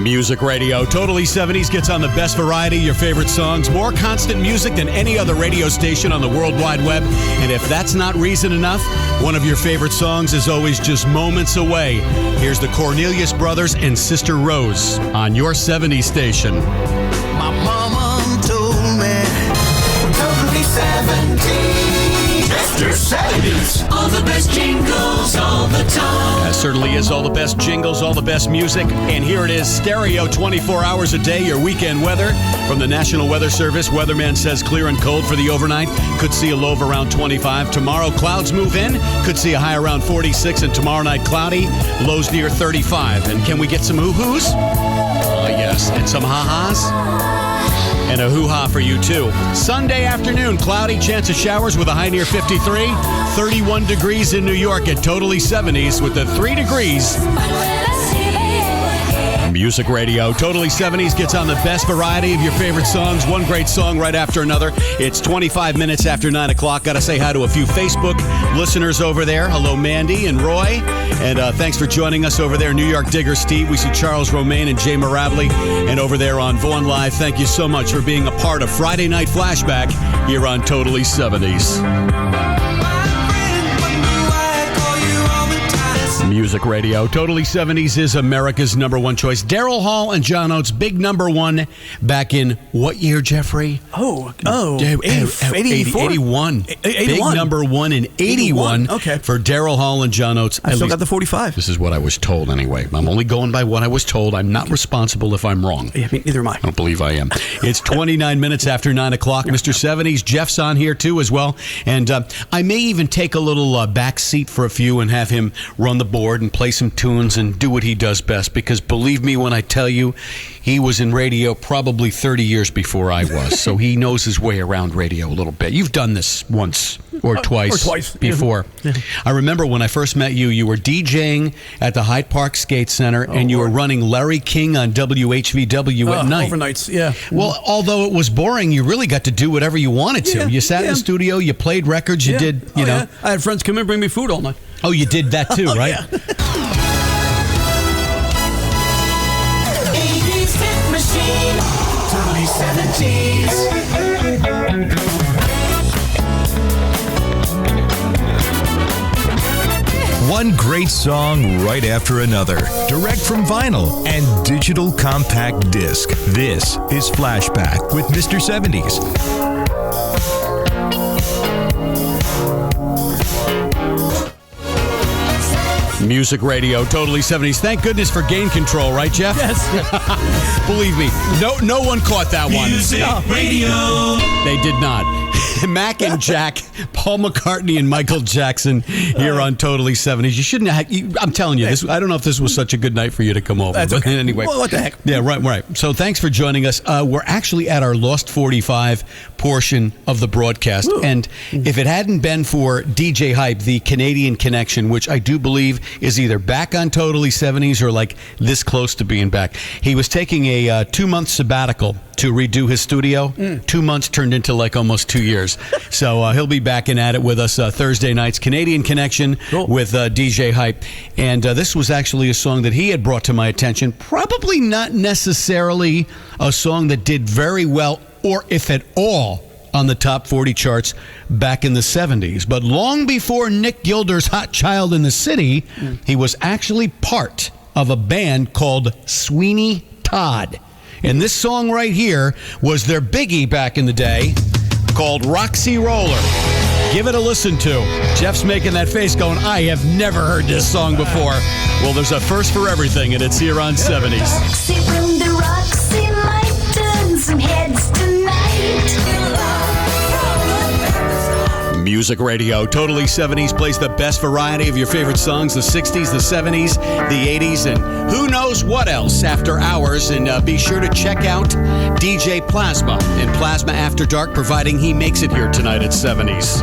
Music Radio. Totally 70s gets on the best variety, your favorite songs, more constant music than any other radio station on the World Wide Web. And if that's not reason enough, one of your favorite songs is always just moments away. Here's the Cornelius Brothers and Sister Rose on your 70s station. My mama told me, totally 70s. Mr. 70s. All the best jingles all the time. That certainly is all the best jingles, all the best music. And here it is, stereo 24 hours a day, your weekend weather. From the National Weather Service, weatherman says clear and cold for the overnight. Could see a low of around 25. Tomorrow, clouds move in. Could see a high around 46. And tomorrow night, cloudy. Lows near 35. And can we get some hoo-hoos? Yes. And some ha-has? And a hoo-ha for you, too. Sunday afternoon, cloudy, chance of showers with a high near 53. 31 degrees in New York at totally 70s with the 3 degrees. Music Radio. Totally 70s gets on the best variety of your favorite songs. One great song right after another. It's 25 minutes after 9 o'clock. Got to say hi to a few Facebook listeners over there. Hello, Mandy and Roy. And thanks for joining us over there. New York Digger Steve. We see Charles Romaine and Jay Maravli. And over there on Vaughn Live, thank you so much for being a part of Friday Night Flashback here on Totally 70s. Music Radio. Totally 70s is America's number one choice. Daryl Hall and John Oates, big number one back in what year, Jeffrey? 84? 81. Big number one in 81 okay. For Daryl Hall and John Oates. I still got the 45. This is what I was told anyway. I'm only going by what I was told. I'm not responsible if I'm wrong. Yeah, neither am I. I don't believe I am. It's 29 minutes after 9 o'clock. Mr. 70s, Jeff's on here too as well. And I may even take a little back seat for a few and have him run the board and play some tunes and do what he does best, because believe me when I tell you, he was in radio probably 30 years before I was, so he knows his way around radio a little bit. You've done this once or twice before. Yeah. I remember when I first met you, you were DJing at the Hyde Park Skate Center, and you were running Larry King on WHVW at night. Overnights, yeah. Well, although it was boring, you really got to do whatever you wanted to. Yeah, You sat in the studio, you played records, you did, you know. Yeah. I had friends come in and bring me food all night. Oh, you did that too, right? Yeah. 80s hit machine. Totally 70s. One great song right after another. Direct from vinyl and digital compact disc. This is Flashback with Mr. 70s. Music Radio, Totally 70s. Thank goodness for gain control, right, Jeff? Yes. Believe me, no one caught that one. Music Radio. They did not. Mac and Jack, Paul McCartney and Michael Jackson here on Totally 70s. You shouldn't have, I'm telling you, this. I don't know if this was such a good night for you to come over. That's okay. Anyway. Well, what the heck? Yeah, right. So thanks for joining us. We're actually at our Lost 45 portion of the broadcast. Ooh. And if it hadn't been for DJ Hype, the Canadian connection, which I do believe is either back on Totally 70s or like this close to being back. He was taking a 2-month sabbatical to redo his studio. 2 months turned into like almost 2 years. So he'll be back and at it with us Thursday nights. Canadian Connection with DJ Hype. And this was actually a song that he had brought to my attention. Probably not necessarily a song that did very well, or if at all, on the top 40 charts back in the 70s. But long before Nick Gilder's Hot Child in the City, he was actually part of a band called Sweeney Todd. And this song right here was their biggie back in the day, called Roxy Roller. Give it a listen to. Jeff's making that face going, I have never heard this song before. Well, there's a first for everything, and it's here on 70s. Roxy from the Roxy might turn some heads tonight. Music Radio, Totally 70s plays the best variety of your favorite songs, the 60s, the 70s, the 80s, and who knows what else after hours. And be sure to check out DJ Plasma and Plasma After Dark, providing he makes it here tonight at 70s.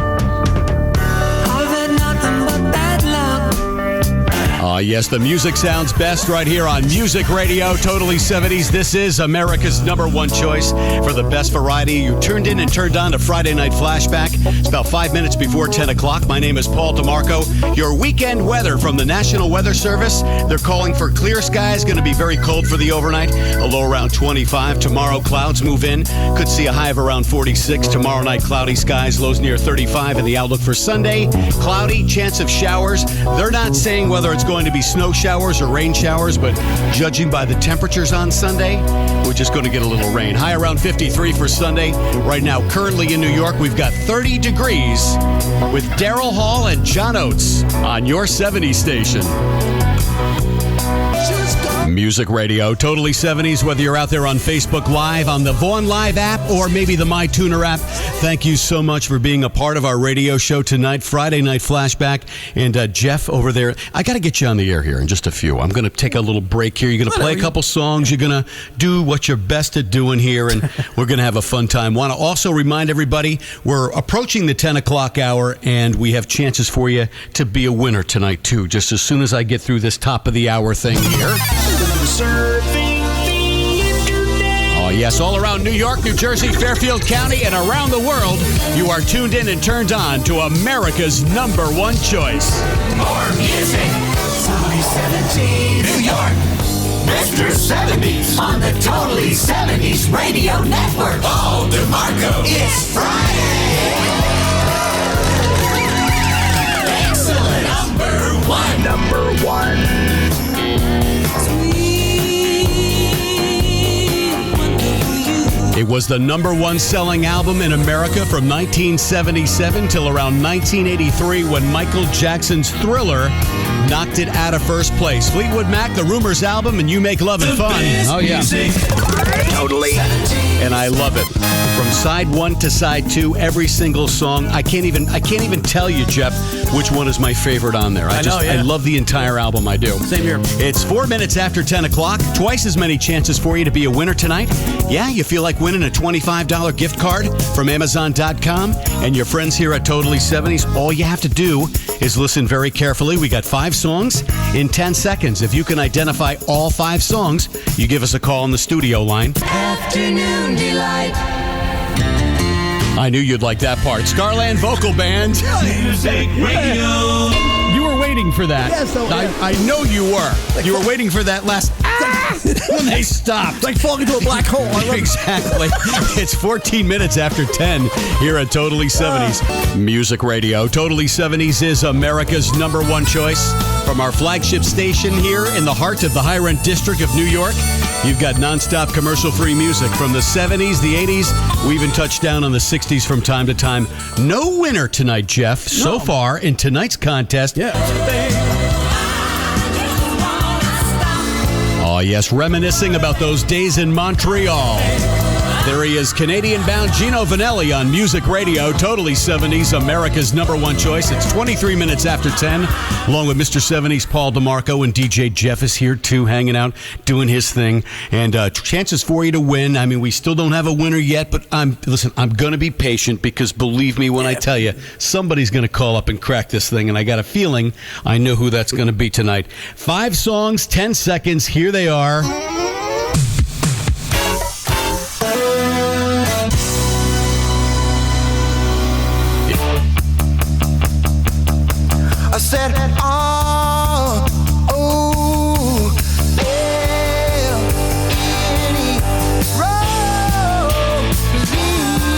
Yes, the music sounds best right here on Music Radio, Totally 70s. This is America's #1 choice for the best variety. You tuned in and turned on to Friday Night Flashback. It's about 5 minutes before 10 o'clock. My name is Paul DeMarco. Your weekend weather from the National Weather Service. They're calling for clear skies. Going to be very cold for the overnight. A low around 25. Tomorrow, clouds move in. Could see a high of around 46. Tomorrow night, cloudy skies. Lows near 35. And the outlook for Sunday, cloudy, chance of showers. They're not saying whether it's going to be snow showers or rain showers, but judging by the temperatures on Sunday, we're just going to get a little rain. High around 53 for Sunday. Right now, currently in New York, we've got 30 degrees with Daryl Hall and John Oates on your 70s station. Music Radio, Totally 70s, whether you're out there on Facebook Live, on the Vaughn Live app, or maybe the MyTuner app. Thank you so much for being a part of our radio show tonight, Friday Night Flashback. And Jeff over there, I got to get you on the air here in just a few. I'm going to take a little break here. You're going to play a couple songs. You're going to do what you're best at doing here, and we're going to have a fun time. Want to also remind everybody, we're approaching the 10 o'clock hour, and we have chances for you to be a winner tonight, too, just as soon as I get through this top of the hour thing here. Oh, yes, all around New York, New Jersey, Fairfield County, and around the world, you are tuned in and turned on to America's #1 choice. More music. Totally 70s. New York. Mr. 70s. On the Totally 70s Radio Network. Paul DeMarco. It's Friday. Excellent. Number one. It was the #1 selling album in America from 1977 till around 1983 when Michael Jackson's Thriller knocked it out of first place. Fleetwood Mac, the Rumors album, and You Make Love and Fun. Oh, yeah. Totally. And I love it. From side 1 to side 2, every single song. I can't even tell you, Jeff, which one is my favorite on there. I love the entire album. I do. Same here. It's 4 minutes after 10 o'clock. Twice as many chances for you to be a winner tonight. Yeah, you feel like winning a $25 gift card from Amazon.com and your friends here at Totally 70s. All you have to do is listen very carefully. We got 5 songs in 10 seconds. If you can identify all 5 songs, you give us a call on the studio line. Afternoon Delight. I knew you'd like that part. Scarland Vocal Band. Music Radio. You were waiting for that. Yes, I know you were. You were waiting for that last when they stopped. Like falling into a black hole. I love it. Exactly. It's 14 minutes after 10 here at Totally 70s. Music Radio. Totally 70s is America's #1 choice. From our flagship station here in the heart of the high-rent district of New York, you've got nonstop commercial-free music from the 70s, the 80s. We even touched down on the 60s from time to time. No winner tonight, Jeff, so far in tonight's contest. Yeah. Oh, yes, reminiscing about those days in Montreal. There he is, Canadian-bound Gino Vanelli on Music Radio, Totally 70s, America's #1 choice. It's 23 minutes after 10, along with Mr. 70s, Paul DeMarco, and DJ Jeff is here, too, hanging out, doing his thing. And chances for you to win. I mean, we still don't have a winner yet, but I'm going to be patient because, believe me when I tell you, somebody's going to call up and crack this thing, and I got a feeling I know who that's going to be tonight. 5 songs, 10 seconds, here they are. I said,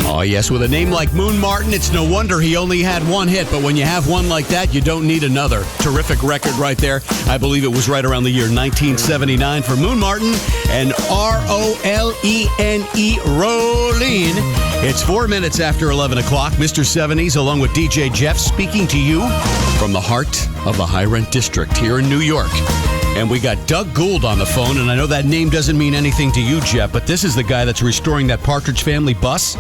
Oh, yes, with a name like Moon Martin, it's no wonder he only had 1 hit. But when you have one like that, you don't need another. Terrific record right there. I believe it was right around the year 1979 for Moon Martin and R-O-L-E-N-E, Rolling. It's 4 minutes after 11 o'clock. Mr. 70s, along with DJ Jeff, speaking to you from the heart of the high-rent district here in New York. And we got Doug Gould on the phone, and I know that name doesn't mean anything to you, Jeff, but this is the guy that's restoring that Partridge Family bus.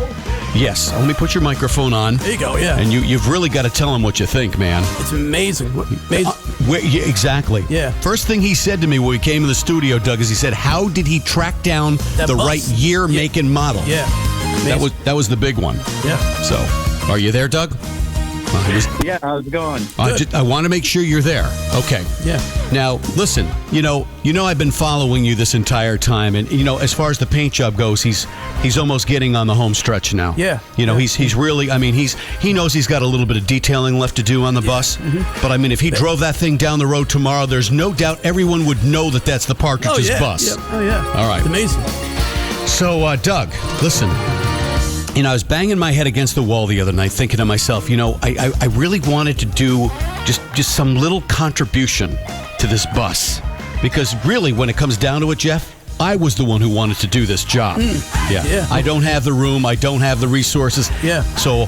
Yes, let me put your microphone on. There you go, yeah. And you've really got to tell him what you think, man. It's amazing. Amazing. Yeah, exactly. Yeah. First thing he said to me when we came in the studio, Doug, is he said, how did he track down that the bus? right year, make, and model? Yeah. That was the big one. Yeah. So, are you there, Doug? Yeah, how's it going? I want to make sure you're there. Okay. Yeah. Now, listen, you know I've been following you this entire time, and, as far as the paint job goes, he's almost getting on the home stretch now. Yeah. He's really, he knows he's got a little bit of detailing left to do on the bus, but, if he drove that thing down the road tomorrow, there's no doubt everyone would know that that's the Partridge's bus. Yeah. Oh, yeah. All right. It's amazing. So, Doug, listen. I was banging my head against the wall the other night thinking to myself, I really wanted to do just some little contribution to this bus. Because really, when it comes down to it, Jeff, I was the one who wanted to do this job. Yeah. I don't have the room. I don't have the resources. Yeah. So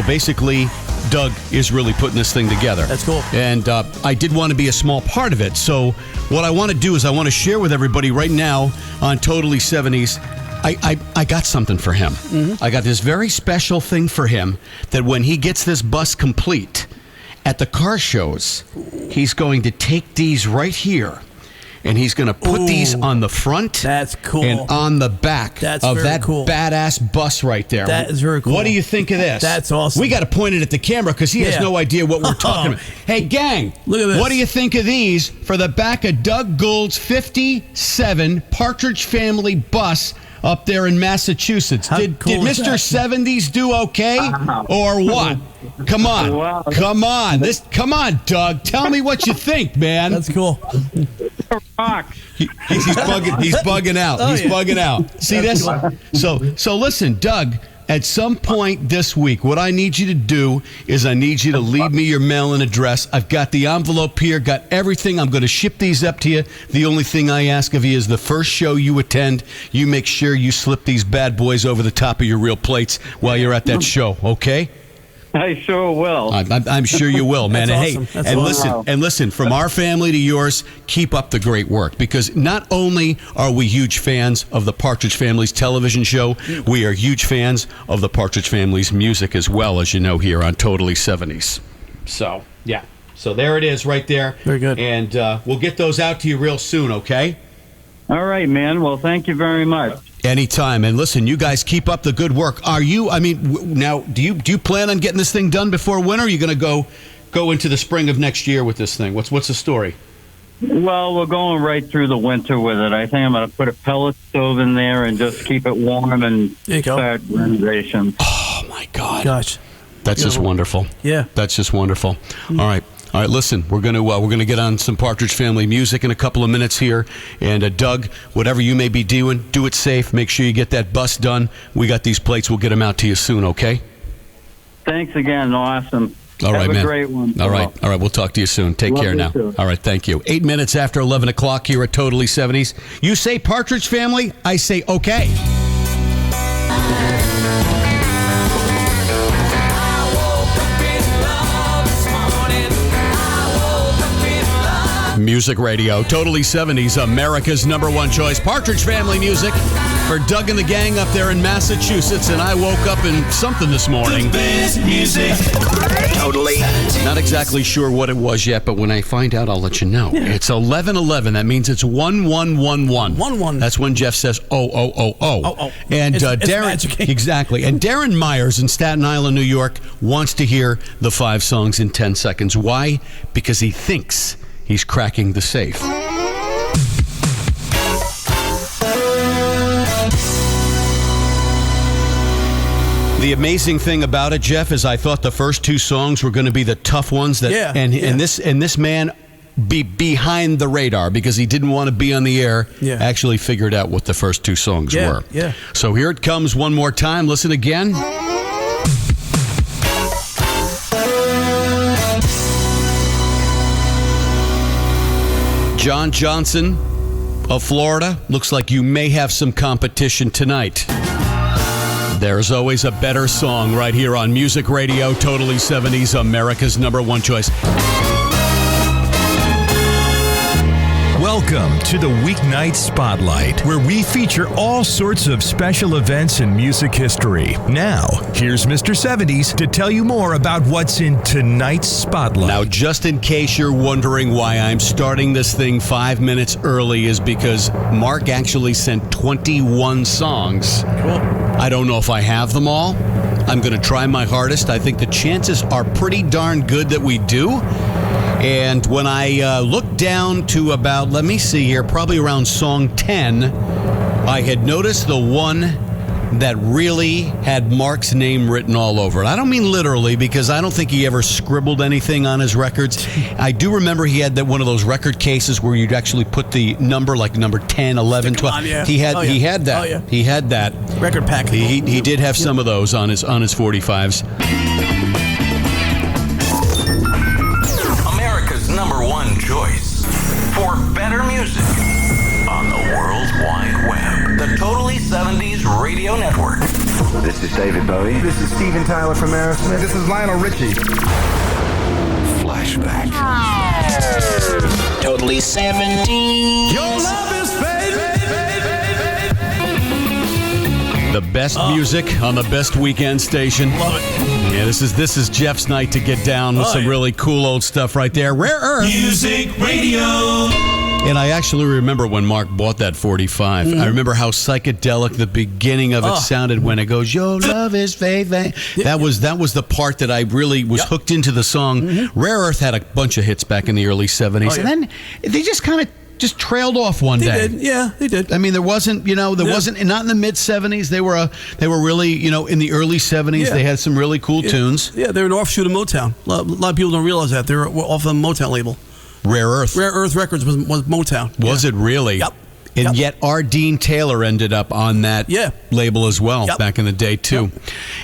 basically, Doug is really putting this thing together. That's cool. And I did want to be a small part of it. So what I want to do is I want to share with everybody right now on Totally 70s. I got something for him. I got this very special thing for him that when he gets this bus complete at the car shows, he's going to take these right here and he's going to put these on the front. That's cool. And on the back of that badass bus right there. That is very cool. What do you think of this? That's awesome. We got to point it at the camera because he has no idea what we're talking about. Hey, gang. Look at this. What do you think of these for the back of Doug Gould's 57 Partridge Family bus up there in Massachusetts? Did Mr. 70s do okay or what? Come on. Wow. Come on, Doug. Tell me what you think, man. That's cool. Rock. He's bugging out. Bugging out. See this? So listen, Doug, at some point this week, what I need you to do is I need you to leave me your mail and address. I've got the envelope here, got everything. I'm going to ship these up to you. The only thing I ask of you is the first show you attend, you make sure you slip these bad boys over the top of your real plates while you're at that show, okay? I sure will. I'm sure you will, man. That's And awesome. hey, That's and listen, from our family to yours, keep up the great work because not only are we huge fans of the Partridge Family's television show, we are huge fans of the Partridge Family's music as well, as you know, here on Totally 70s. So, yeah. So there it is right there. Very good. And we'll get those out to you real soon, okay? All right, man. Well, thank you very much. Anytime. And listen, you guys keep up the good work. Are you, now, do you plan on getting this thing done before winter? Or are you going to go into the spring of next year with this thing? What's the story? Well, we're going right through the winter with it. I think I'm going to put a pellet stove in there and just keep it warm and There you go. start renovation. Oh, my God. Gosh. That's just wonderful. Yeah. That's just wonderful. All right, listen, we're gonna get on some Partridge Family music in a couple of minutes here. And Doug, whatever you may be doing, do it safe. Make sure you get that bus done. We got these plates. We'll get them out to you soon, okay? Thanks again. Awesome. All right, Have man. a great one. All right. We'll talk to you soon. Take Love care you now. too. All right, thank you. 8 minutes after 11 o'clock here at Totally 70s. You say Partridge Family, I say okay. Music Radio, Totally 70s, America's #1 choice. Partridge Family music for Doug and the gang up there in Massachusetts. And I woke up in something this morning. Best music. Totally. Not exactly sure what it was yet, but when I find out, I'll let you know. It's 11:11. That means it's 1111. 11. That's when Jeff says, oh. And It's Darren, magic. exactly. And Darren Myers in Staten Island, New York, wants to hear the 5 songs in 10 seconds. Why? Because he thinks he's cracking the safe. The amazing thing about it, Jeff, is I thought the first 2 songs were going to be the tough ones. And this man, behind the radar, because he didn't want to be on the air, actually figured out what the first 2 songs were. Yeah. So here it comes one more time. Listen again. John Johnson of Florida, looks like you may have some competition tonight. There's always a better song right here on Music Radio, Totally 70s, America's #1 choice. Welcome to the Weeknight Spotlight, where we feature all sorts of special events in music history. Now, here's Mr. 70s to tell you more about what's in tonight's Spotlight. Now, just in case you're wondering why I'm starting this thing 5 minutes early, is because Mark actually sent 21 songs. Cool. I don't know if I have them all. I'm going to try my hardest. I think the chances are pretty darn good that we do. And when I looked down to about, let me see here, probably around song 10, I had noticed the one that really had Mark's name written all over it. I don't mean literally, because I don't think he ever scribbled anything on his records. I do remember he had that one of those record cases where you'd actually put the number, like number 10, 11, 12. On, yeah. He had that. Oh, yeah. He had that. Record pack. He did have some of those on his 45s. America's #1 choice for better music on the World Wide Web. The Totally 70s Radio Network. This is David Bowie. This is Steven Tyler from Aerosmith. This is Lionel Richie. Flashback. Totally 70s. Your love is The best music on the best weekend station. Love it. Yeah, this is Jeff's night to get down with some really cool old stuff right there. Rare Earth. Music Radio. And I actually remember when Mark bought that 45. I remember how psychedelic the beginning of it sounded when it goes, "Your love is faith." That was the part that I really was hooked into the song. Rare Earth had a bunch of hits back in the early 70s. And then they just kind of trailed off one day. They did. I mean, there wasn't, wasn't, not in the mid 70s. They were really, in the early 70s. They had some really cool tunes. Yeah, they're an offshoot of Motown. A lot of people don't realize that. They're off the Motown label. Rare Earth. Rare Earth Records was Motown. Was it really? Yep. And yet R. Dean Taylor ended up on that label as well back in the day, too.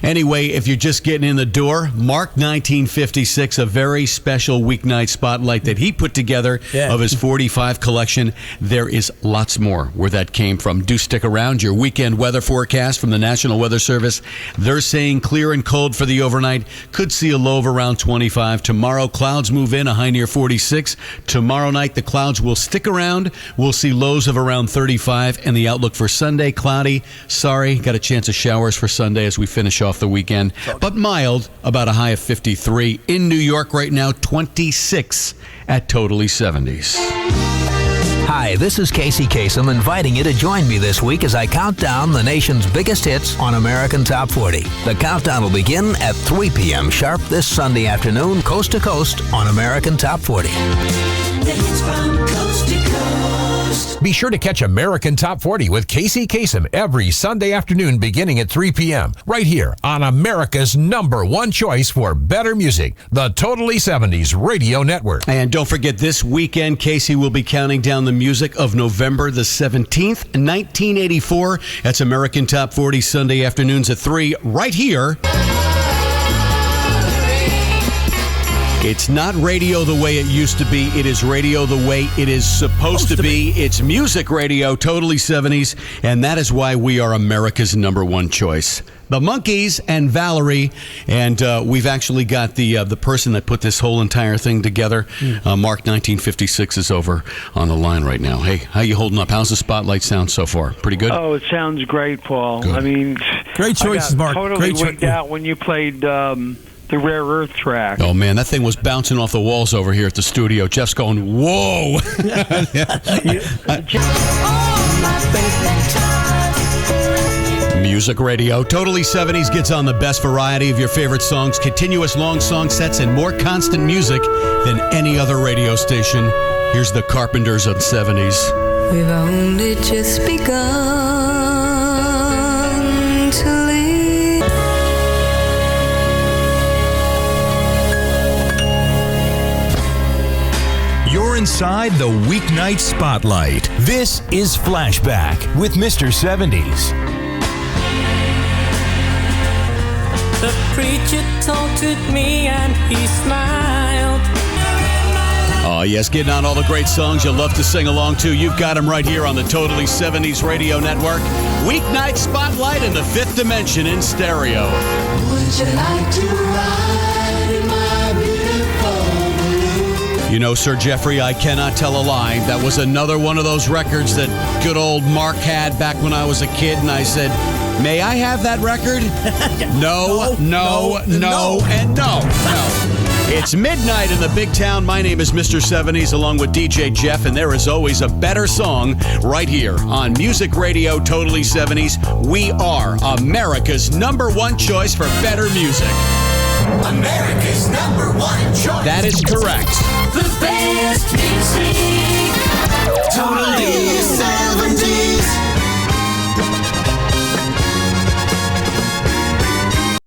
Anyway, if you're just getting in the door, Mark 1956, a very special weeknight spotlight that he put together of his 45 collection. There is lots more where that came from. Do stick around. Your weekend weather forecast from the National Weather Service. They're saying clear and cold for the overnight. Could see a low of around 25. Tomorrow, clouds move in, a high near 46. Tomorrow night, the clouds will stick around. We'll see lows of around 35, and the outlook for Sunday, cloudy. Sorry, got a chance of showers for Sunday as we finish off the weekend, but mild, about a high of 53. In New York right now, 26 at Totally 70s. Hi, this is Casey Kasem inviting you to join me this week as I count down the nation's biggest hits on American Top 40. The countdown will begin at 3 p.m. sharp this Sunday afternoon, coast to coast on American Top 40. The hits from coast to coast. Be sure to catch American Top 40 with Casey Kasem every Sunday afternoon beginning at 3 p.m. right here on America's #1 choice for better music, the Totally 70s Radio Network. And don't forget, this weekend, Casey will be counting down the music of November the 17th, 1984. That's American Top 40 Sunday afternoons at 3 right here. It's not radio the way it used to be. It is radio the way it is supposed to be. It's music radio, Totally 70s, and that is why we are America's #1 choice. The Monkees and Valerie, and we've actually got the person that put this whole entire thing together. Mark 1956 is over on the line right now. Hey, how you holding up? How's the spotlight sound so far? Pretty good? Oh, it sounds great, Paul. Good. I mean, great choices, Mark. Totally wigged out when you played the Rare Earth track. Oh, man, that thing was bouncing off the walls over here at the studio. Jeff's going, whoa. Music radio. Totally 70s gets on the best variety of your favorite songs, continuous long song sets, and more constant music than any other radio station. Here's the Carpenters of the 70s. We've only just begun to live. You're inside the Weeknight Spotlight. This is Flashback with Mr. 70s. The preacher talked with me and he smiled. Oh, yes, getting on all the great songs you love to sing along to. You've got them right here on the Totally 70s Radio Network. Weeknight Spotlight in the Fifth Dimension in stereo. Would you like to ride in my beautiful balloon? You know, Sir Jeffrey, I cannot tell a lie. That was another one of those records that good old Mark had back when I was a kid, and I said, may I have that record? No, and no. It's midnight in the big town. My name is Mr. 70s along with DJ Jeff, and there is always a better song right here on Music Radio Totally 70s. We are America's #1 choice for better music. America's #1 choice. That is correct. The best music. Totally 70s.